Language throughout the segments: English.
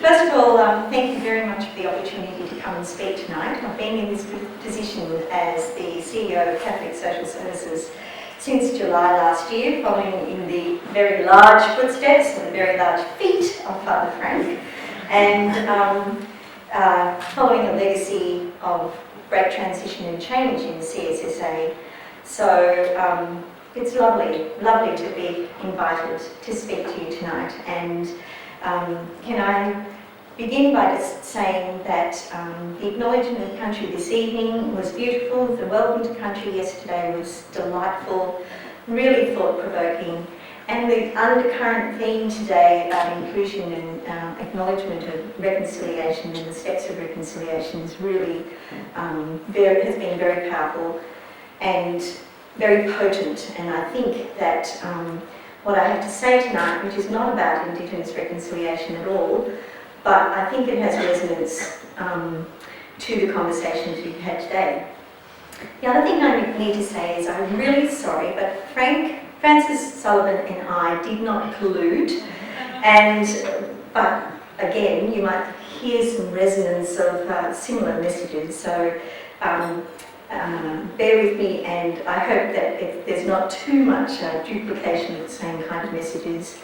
First of all, thank you very much for the opportunity to come and speak tonight. I've been in this position as the CEO of Catholic Social Services since July last year, following in the very large footsteps and the very large feet of Father Frank, and following a legacy of great transition and change in the CSSA. So it's lovely to be invited to speak to you tonight. And can I begin by just saying that the acknowledgement of country this evening was beautiful. The welcome to country yesterday was delightful, really thought-provoking. And the undercurrent theme today about inclusion and acknowledgement of reconciliation and the steps of reconciliation is really has been very powerful and very potent. And I think that what I have to say tonight, which is not about Indigenous reconciliation at all, but I think it has resonance to the conversations we've had today. The other thing I need to say is I'm really sorry, but Francis Sullivan and I did not collude, but again, you might hear some resonance of similar messages, so bear with me, and I hope that there's not too much duplication of the same kind of messages,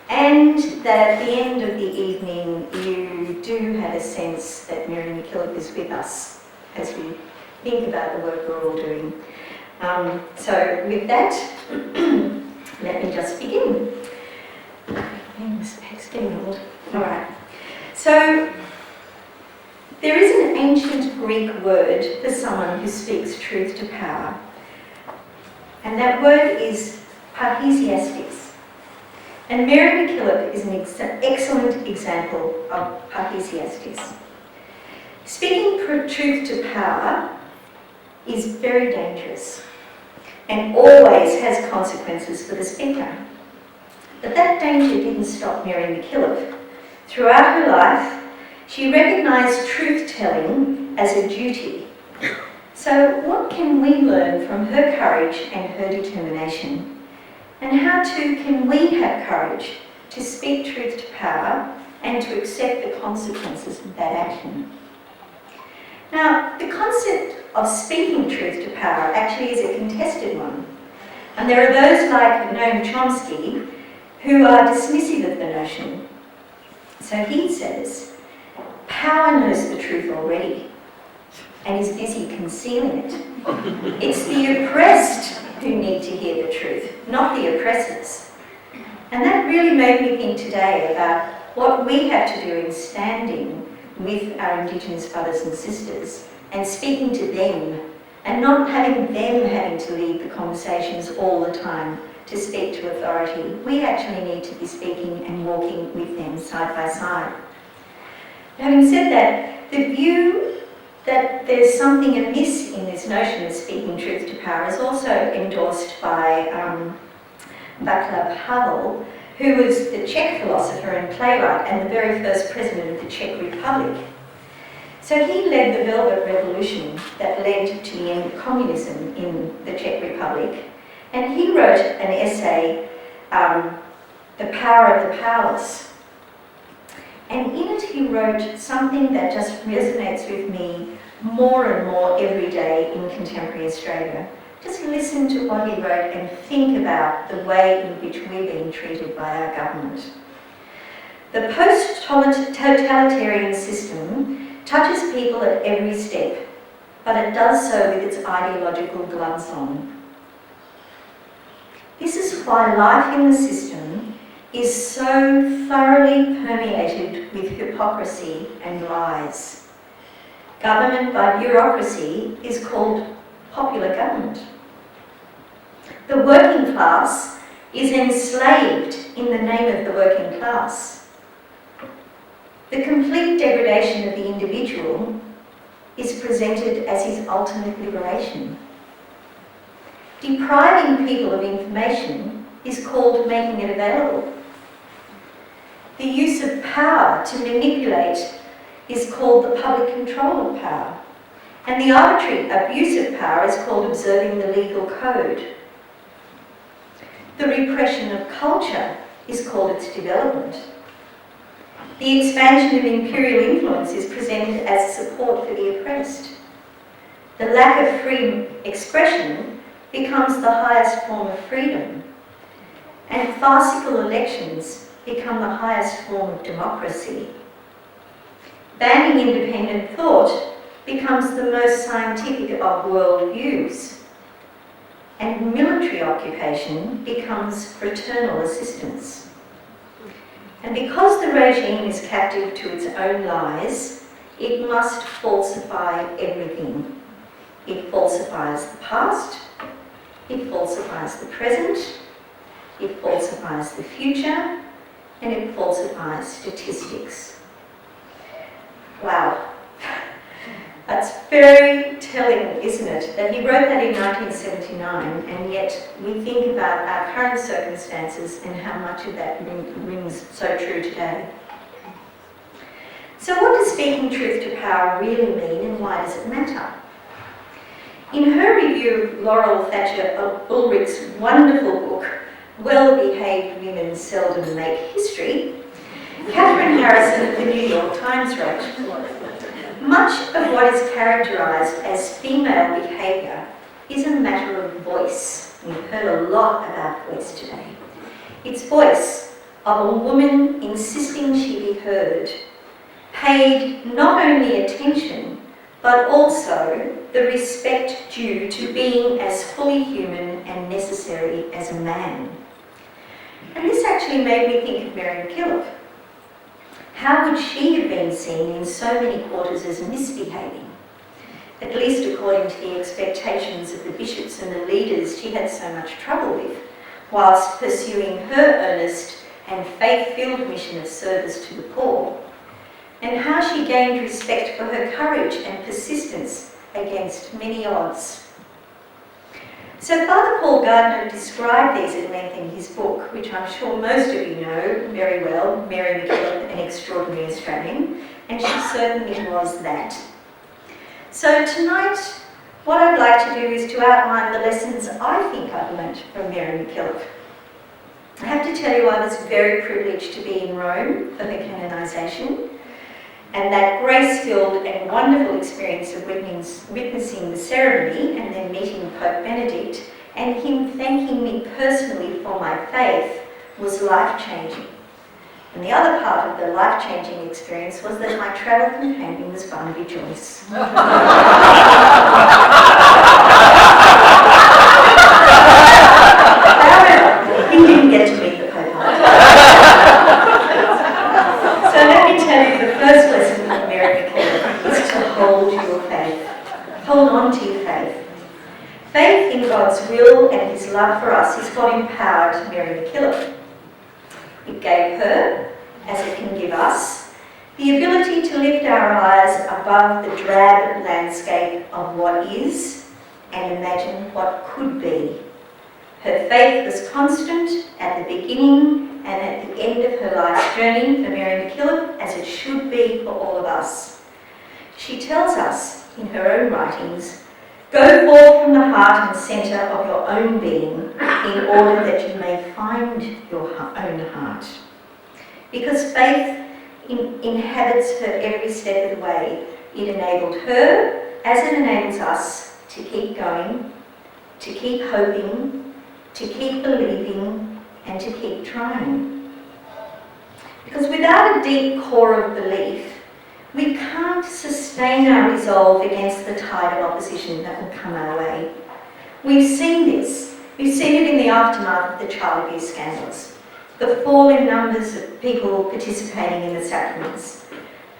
and that at the end of the evening you do have a sense that Mary MacKillop is with us as we think about the work we're all doing. So with that, let me just begin. It's getting old. All right. So there is an ancient Greek word for someone who speaks truth to power, and that word is parrhesiastis. And Mary MacKillop is an excellent example of parrhesiastis. Speaking truth to power is very dangerous and always has consequences for the speaker. But that danger didn't stop Mary MacKillop. Throughout her life, she recognised truth-telling as a duty. So what can we learn from her courage and her determination? And how too can we have courage to speak truth to power and to accept the consequences of that action? Now, the concept of speaking truth to power actually is a contested one. And there are those like Noam Chomsky who are dismissive of the notion. So he says, power knows the truth already and is busy concealing it. It's the oppressed who need to hear the truth, not the oppressors. And that really made me think today about what we have to do in standing with our Indigenous brothers and sisters and speaking to them and not having them having to lead the conversations all the time to speak to authority. We actually need to be speaking and walking with them side by side. Having said that, the view that there's something amiss in this notion of speaking truth to power is also endorsed by Václav Havel, who was the Czech philosopher and playwright and the very first president of the Czech Republic. So he led the Velvet Revolution that led to the end of communism in the Czech Republic, and he wrote an essay, The Power of the Powerless. And in it he wrote something that just resonates with me more and more every day in contemporary Australia. Just listen to what he wrote and think about the way in which we're being treated by our government. The post-totalitarian system touches people at every step, but it does so with its ideological gloves on. This is why life in the system is so thoroughly permeated with hypocrisy and lies. Government by bureaucracy is called popular government. The working class is enslaved in the name of the working class. The complete degradation of the individual is presented as his ultimate liberation. Depriving people of information is called making it available. The use of power to manipulate is called the public control of power. And the arbitrary abuse of power is called observing the legal code. The repression of culture is called its development. The expansion of imperial influence is presented as support for the oppressed. The lack of free expression becomes the highest form of freedom. And farcical elections become the highest form of democracy. Banning independent thought becomes the most scientific of worldviews. And military occupation becomes fraternal assistance. And because the regime is captive to its own lies, it must falsify everything. It falsifies the past, it falsifies the present, it falsifies the future, and it falsifies statistics. Wow. That's very telling, isn't it? That he wrote that in 1979, and yet we think about our current circumstances and how much of that rings so true today. So what does speaking truth to power really mean, and why does it matter? In her review of Laurel Thatcher Ulrich's wonderful book, Well-Behaved Women Seldom Make History, Catherine Harrison of the New York Times wrote, much of what is characterised as female behaviour is a matter of voice. We've heard a lot about voice today. It's voice of a woman insisting she be heard, paid not only attention, but also the respect due to being as fully human and necessary as a man. And this actually made me think of Mary MacKillop. How would she have been seen in so many quarters as misbehaving? At least according to the expectations of the bishops and the leaders she had so much trouble with, whilst pursuing her earnest and faith-filled mission of service to the poor, and how she gained respect for her courage and persistence against many odds. So Father Paul Gardner described these at length in his book, which I'm sure most of you know very well, Mary MacKillop, An Extraordinary Australian, and she certainly was that. So tonight, what I'd like to do is to outline the lessons I think I've learnt from Mary MacKillop. I have to tell you I was very privileged to be in Rome for her canonisation, and that grace-filled and wonderful experience of witnessing the ceremony and then meeting Pope Benedict and him thanking me personally for my faith was life-changing. And the other part of the life-changing experience was that my travel companion was Barnaby Joyce. However, he didn't get to meet the Pope. So let me tell you, the first lesson from Mary MacKillop is to hold your faith. Hold on to your faith. Faith in God's will and his love for us is what empowered Mary MacKillop. It gave her, as it can give us, the ability to lift our eyes above the drab landscape of what is and imagine what could be. Her faith was constant at the beginning and at the end of her life's journey for Mary MacKillop, as it should be for all of us. She tells us in her own writings, go forth from the heart and centre of your own being in order that you may find your own heart. Because faith inhabits her every step of the way. It enabled her, as it enables us, to keep going, to keep hoping, to keep believing, and to keep trying. Because without a deep core of belief, we can't sustain our resolve against the tide of opposition that will come our way. We've seen this. We've seen it in the aftermath of the child abuse scandals, the fall in numbers of people participating in the sacraments,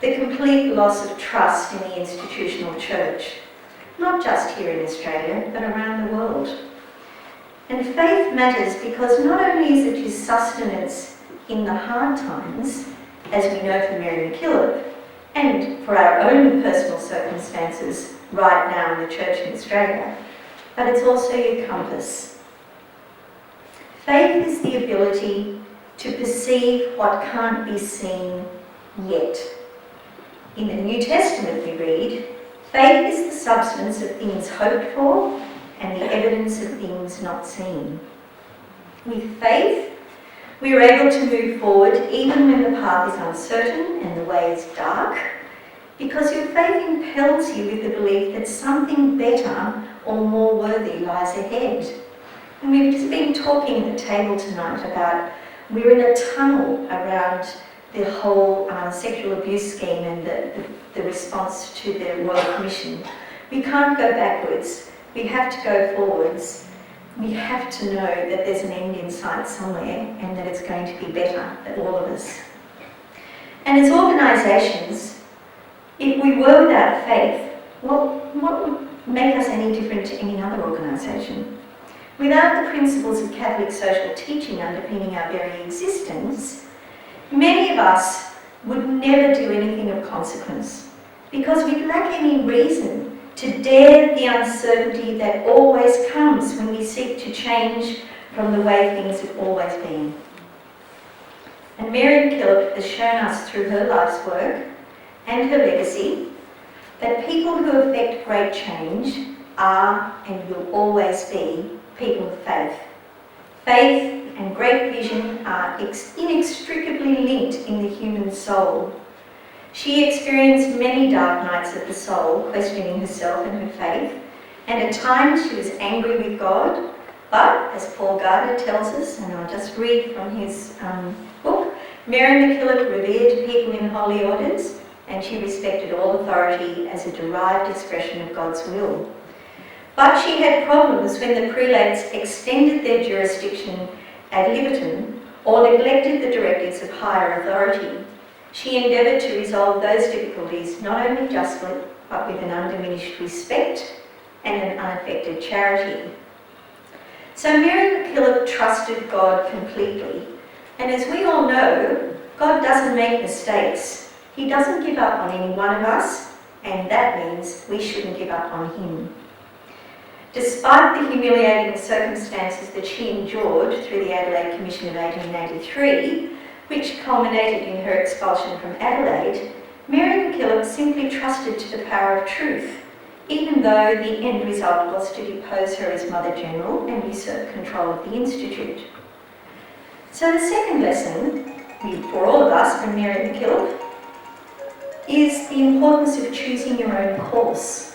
the complete loss of trust in the institutional church, not just here in Australia, but around the world. And faith matters because not only is it his sustenance in the hard times, as we know from Mary MacKillop, and for our own personal circumstances right now in the church in Australia, but it's also your compass. Faith is the ability to perceive what can't be seen yet. In the New Testament we read, faith is the substance of things hoped for and the evidence of things not seen. With faith, We are able to move forward even when the path is uncertain and the way is dark, because your faith impels you with the belief that something better or more worthy lies ahead. And we've just been talking at the table tonight about we're in a tunnel around the whole sexual abuse scheme and the response to the Royal Commission. We can't go backwards. We have to go forwards. We have to know that there's an end in sight somewhere and that it's going to be better for all of us. And as organisations, if we were without faith, what would make us any different to any other organisation? Without the principles of Catholic social teaching underpinning our very existence, many of us would never do anything of consequence because we'd lack any reason to dare the uncertainty that always comes when we seek to change from the way things have always been. And Mary MacKillop has shown us through her life's work and her legacy that people who effect great change are and will always be people of faith. Faith and great vision are inextricably linked in the human soul. She experienced many dark nights of the soul, questioning herself and her faith, and at times she was angry with God, but as Paul Gardner tells us, and I'll just read from his book, Mary MacKillop revered people in holy orders, and she respected all authority as a derived expression of God's will. But she had problems when the prelates extended their jurisdiction ad libitum or neglected the directives of higher authority. She endeavoured to resolve those difficulties not only justly, but with an undiminished respect and an unaffected charity. So Mary MacKillop trusted God completely. And as we all know, God doesn't make mistakes. He doesn't give up on any one of us, and that means we shouldn't give up on him. Despite the humiliating circumstances that she endured through the Adelaide Commission of 1883, which culminated in her expulsion from Adelaide, Mary MacKillop simply trusted to the power of truth, even though the end result was to depose her as Mother General and usurp control of the Institute. So the second lesson, for all of us from Mary MacKillop, is the importance of choosing your own course.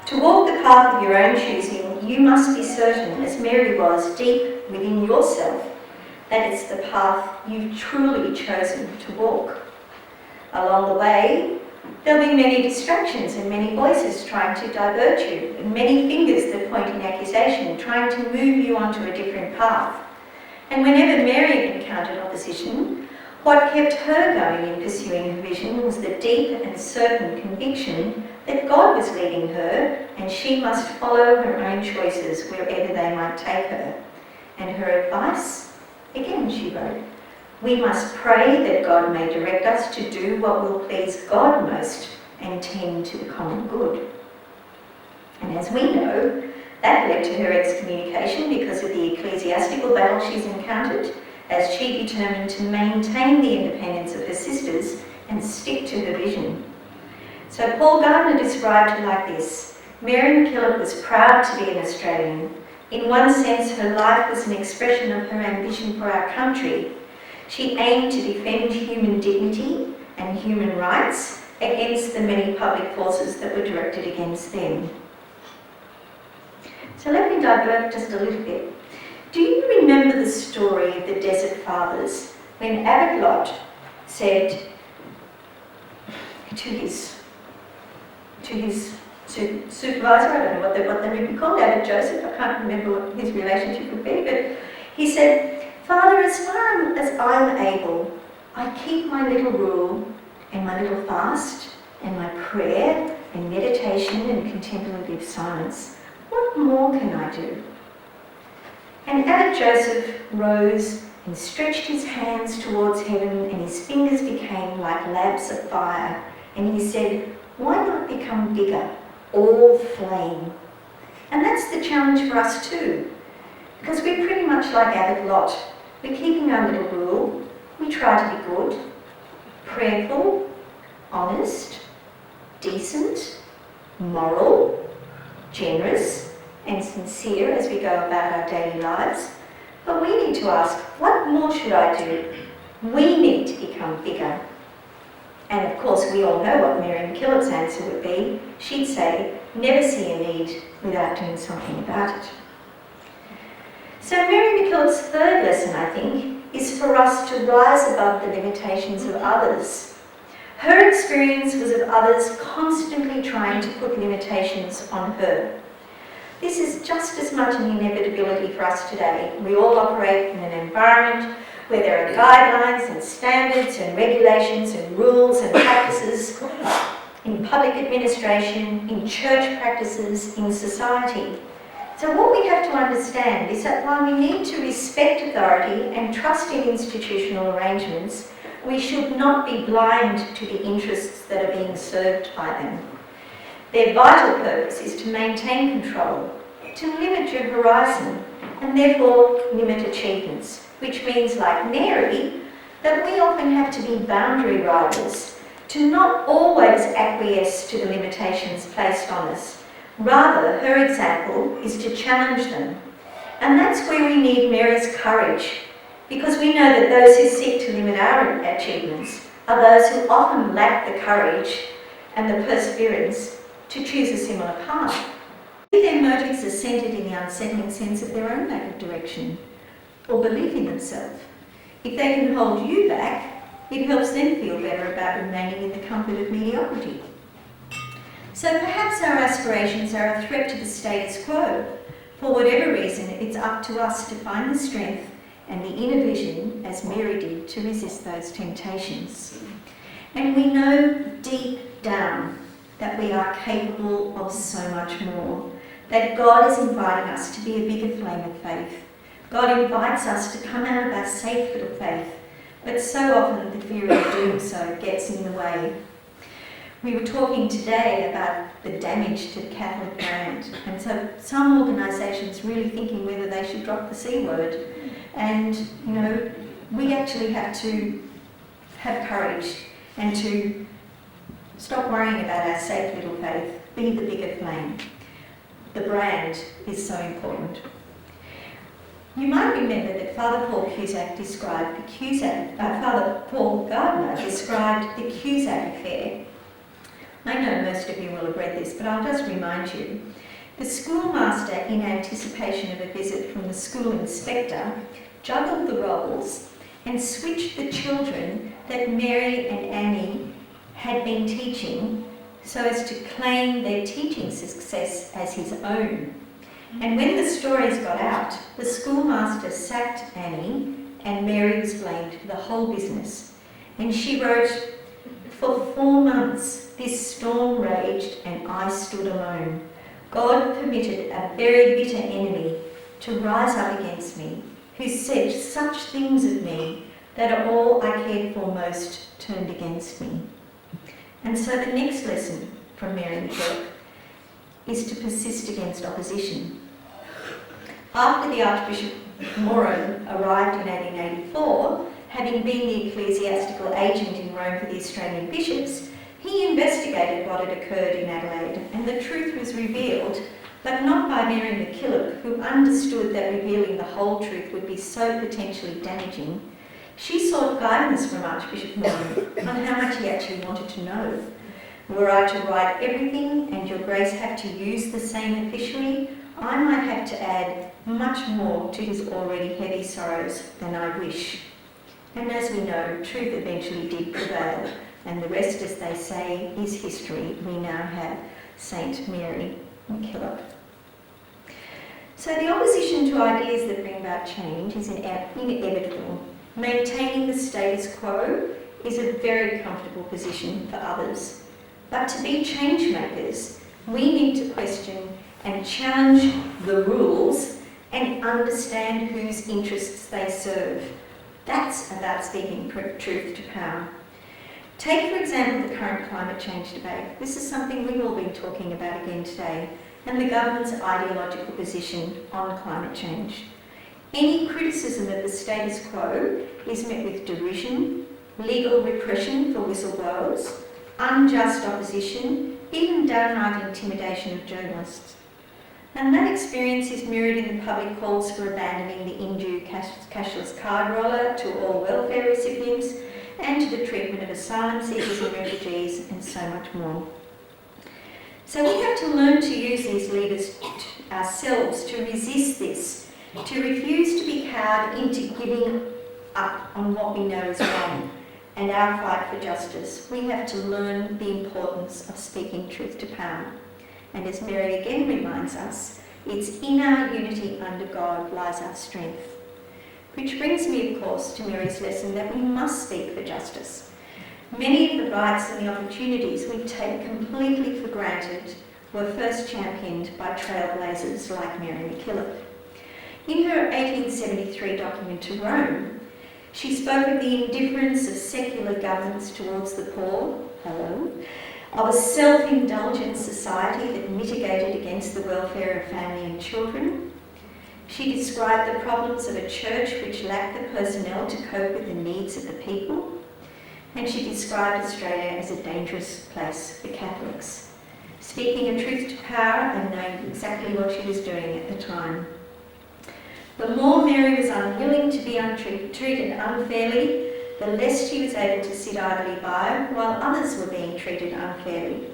To walk the path of your own choosing, you must be certain, as Mary was, deep within yourself, that it's the path you've truly chosen to walk. Along the way, there'll be many distractions and many voices trying to divert you, and many fingers that point in accusation, trying to move you onto a different path. And whenever Mary encountered opposition, what kept her going in pursuing her vision was the deep and certain conviction that God was leading her and she must follow her own choices wherever they might take her. And her advice, again she wrote, we must pray that God may direct us to do what will please God most and tend to the common good. And as we know, that led to her excommunication because of the ecclesiastical battle she's encountered, as she determined to maintain the independence of her sisters and stick to her vision. So Paul Gardner described her like this: Mary MacKillop was proud to be an Australian. In one sense, her life was an expression of her ambition for our country. She aimed to defend human dignity and human rights against the many public forces that were directed against them. So let me divert just a little bit. Do you remember the story of the Desert Fathers when Abbot Lot said to his supervisor, I don't know what they would be called, Abbot Joseph, I can't remember what his relationship would be, but he said, Father, as far as I'm able, I keep my little rule and my little fast and my prayer and meditation and contemplative silence. What more can I do? And Abbot Joseph rose and stretched his hands towards heaven, and his fingers became like lamps of fire. And he said, why not become bigger, all flame? And that's the challenge for us too, because we're pretty much like Abbot Lot. We're keeping our little rule. We try to be good, prayerful, honest, decent, moral, generous and sincere as we go about our daily lives. But we need to ask, what more should I do? We need to become bigger. And of course, we all know what Mary MacKillop's answer would be. She'd say, never see a need without doing something about it. So Mary MacKillop's third lesson, I think, is for us to rise above the limitations of others. Her experience was of others constantly trying to put limitations on her. This is just as much an inevitability for us today. We all operate in an environment where there are guidelines and standards and regulations and rules and practices in public administration, in church practices, in society. So what we have to understand is that while we need to respect authority and trust in institutional arrangements, we should not be blind to the interests that are being served by them. Their vital purpose is to maintain control, to limit your horizon, and therefore limit achievements, which means, like Mary, that we often have to be boundary riders, to not always acquiesce to the limitations placed on us. Rather, her example is to challenge them. And that's where we need Mary's courage, because we know that those who seek to limit our achievements are those who often lack the courage and the perseverance to choose a similar path. If their motives are centred in the unsettling sense of their own lack of direction or belief in themselves, if they can hold you back, it helps them feel better about remaining in the comfort of mediocrity. So perhaps our aspirations are a threat to the status quo. For whatever reason, it's up to us to find the strength and the inner vision, as Mary did, to resist those temptations. And we know deep down that we are capable of so much more, that God is inviting us to be a bigger flame of faith. God invites us to come out of our safe little faith, but so often the fear of doing so gets in the way. We were talking today about the damage to the Catholic brand, and so some organisations really thinking whether they should drop the C word. And, you know, we actually have to have courage and to stop worrying about our safe little faith, be the bigger flame. The brand is so important. You might remember that Father Paul Cusack described Father Paul Gardner described the Cusack affair. I know most of you will have read this, but I'll just remind you. The schoolmaster, in anticipation of a visit from the school inspector, juggled the roles and switched the children that Mary and Annie had been teaching so as to claim their teaching success as his own. And when the stories got out, the schoolmaster sacked Annie and Mary was blamed for the whole business. And she wrote, "For 4 months this storm raged and I stood alone. God permitted a very bitter enemy to rise up against me, who said such things of me that all I cared for most turned against me." And so the next lesson from Mary MacKillop is to persist against opposition. After the Archbishop Moran arrived in 1884, having been the ecclesiastical agent in Rome for the Australian bishops, he investigated what had occurred in Adelaide, and the truth was revealed, but not by Mary MacKillop, who understood that revealing the whole truth would be so potentially damaging. She sought guidance from Archbishop Moran on how much he actually wanted to know. Were I to write everything and your grace have to use the same officially, I might have to add much more to his already heavy sorrows than I wish. And as we know, truth eventually did prevail, and the rest, as they say, is history. We now have Saint Mary MacKillop. So the opposition to ideas that bring about change is inevitable. Maintaining the status quo is a very comfortable position for others. But to be change makers, we need to question and challenge the rules and understand whose interests they serve. That's about speaking truth to power. Take, for example, the current climate change debate. This is something we've all been talking about again today, and the government's ideological position on climate change. Any criticism of the status quo is met with derision, legal repression for whistleblowers, unjust opposition, even downright intimidation of journalists. And that experience is mirrored in the public calls for abandoning the in-due cashless card roller to all welfare recipients and to the treatment of asylum seekers and refugees and so much more. So we have to learn to use these levers ourselves to resist this, to refuse to be cowed into giving up on what we know is wrong and our fight for justice. We have to learn the importance of speaking truth to power. And as Mary again reminds us, it's in our unity under God lies our strength. Which brings me, of course, to Mary's lesson that we must speak for justice. Many of the rights and the opportunities we take completely for granted were first championed by trailblazers like Mary MacKillop. In her 1873 document to Rome, she spoke of the indifference of secular governments towards the poor, of a self-indulgent society that mitigated against the welfare of family and children. She described the problems of a church which lacked the personnel to cope with the needs of the people. And she described Australia as a dangerous place for Catholics, speaking a truth to power and knowing exactly what she was doing at the time. The more Mary was unwilling to be treated unfairly, the less she was able to sit idly by while others were being treated unfairly.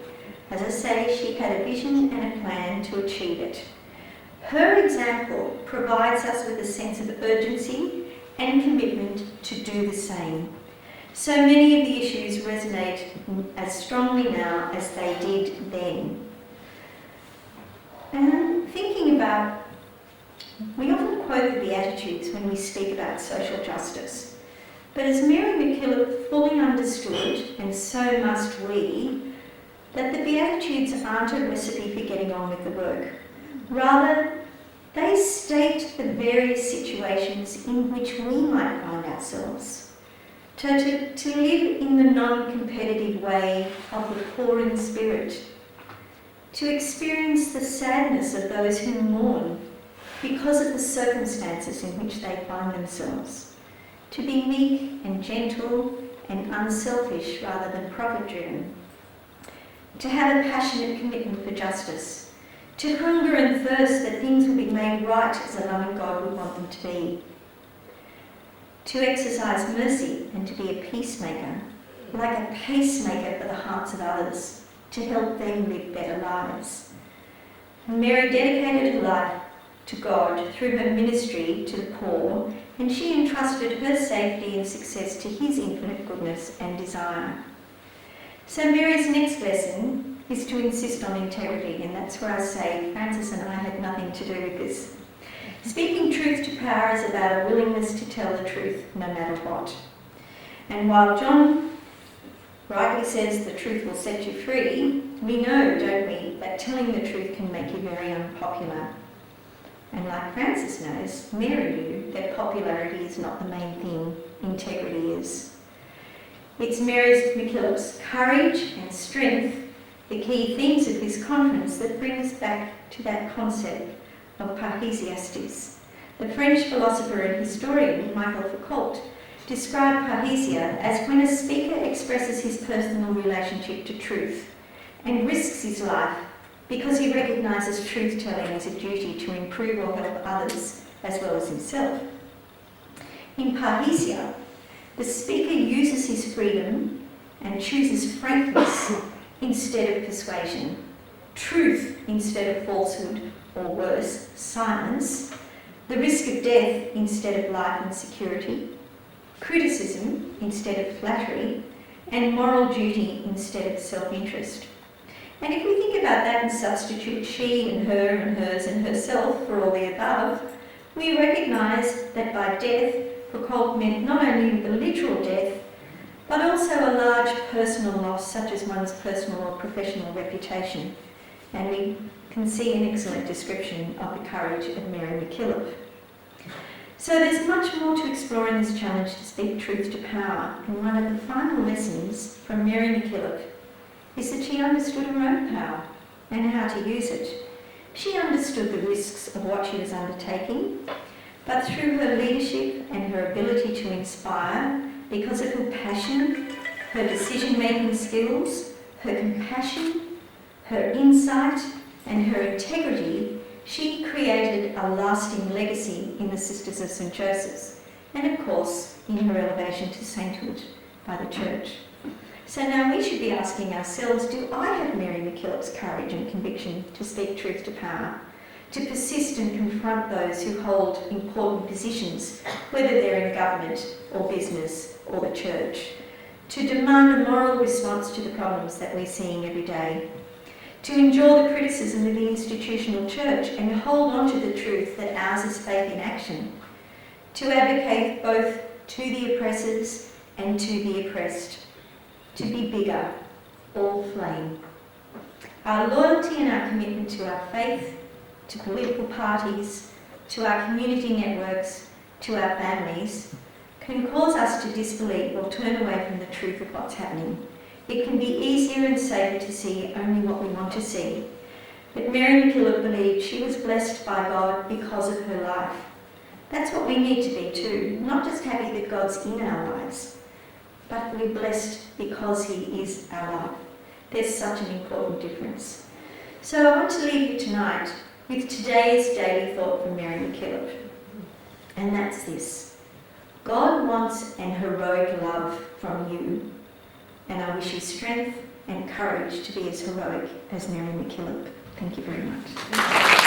As I say, she had a vision and a plan to achieve it. Her example provides us with a sense of urgency and commitment to do the same. So many of the issues resonate as strongly now as they did then. And I'm thinking about, we often quote the Beatitudes when we speak about social justice. But as Mary MacKillop fully understood, and so must we, that the Beatitudes aren't a recipe for getting on with the work. Rather, they state the various situations in which we might find ourselves. To live in the non-competitive way of the poor in spirit. To experience the sadness of those who mourn because of the circumstances in which they find themselves. To be meek and gentle and unselfish rather than profit-driven. To have a passionate commitment for justice. To hunger and thirst that things will be made right as a loving God would want them to be. To exercise mercy and to be a peacemaker, like a pacemaker for the hearts of others, to help them live better lives. And Mary dedicated her life to God through her ministry to the poor, and she entrusted her safety and success to his infinite goodness and desire. So Mary's next lesson is to insist on integrity, and that's where I say Francis and I had nothing to do with this. Speaking truth to power is about a willingness to tell the truth no matter what. And while John rightly says the truth will set you free, we know, don't we, that telling the truth can make you very unpopular. And like Francis knows, Mary knew that popularity is not the main thing, integrity is. It's Mary MacKillop's courage and strength, the key themes of this conference, that bring us back to that concept of parrhésiastes. The French philosopher and historian Michel Foucault described parrhésia as when a speaker expresses his personal relationship to truth and risks his life because he recognises truth-telling as a duty to improve or help others as well as himself. In parrhésia, the speaker uses his freedom and chooses frankness instead of persuasion, truth instead of falsehood, or worse, silence, the risk of death instead of life and security, criticism instead of flattery, and moral duty instead of self-interest. And if we think about that and substitute she and her and hers and herself for all the above, we recognise that by death, Foucault meant not only the literal death, but also a large personal loss, such as one's personal or professional reputation. And we can see an excellent description of the courage of Mary MacKillop. So there's much more to explore in this challenge to speak truth to power, and one of the final lessons from Mary MacKillop is that she understood her own power and how to use it. She understood the risks of what she was undertaking, but through her leadership and her ability to inspire, because of her passion, her decision-making skills, her compassion, her insight, and her integrity, She created a lasting legacy in the Sisters of St. Joseph's, and of course in her elevation to sainthood by the Church. So now we should be asking ourselves, do I have Mary MacKillop's courage and conviction to speak truth to power, to persist and confront those who hold important positions, whether they're in government or business or the Church, to demand a moral response to the problems that we're seeing every day, to endure the criticism of the institutional Church and hold on to the truth that ours is faith in action, to advocate both to the oppressors and to the oppressed, to be bigger, all flame. Our loyalty and our commitment to our faith, to political parties, to our community networks, to our families, can cause us to disbelieve or turn away from the truth of what's happening. It can be easier and safer to see only what we want to see. But Mary MacKillop believed she was blessed by God because of her life. That's what we need to be too, not just happy that God's in our lives, but we're blessed because He is our life. There's such an important difference. So I want to leave you tonight with today's daily thought from Mary MacKillop. And that's this: God wants an heroic love from you, and I wish you strength and courage to be as heroic as Mary MacKillop. Thank you very much.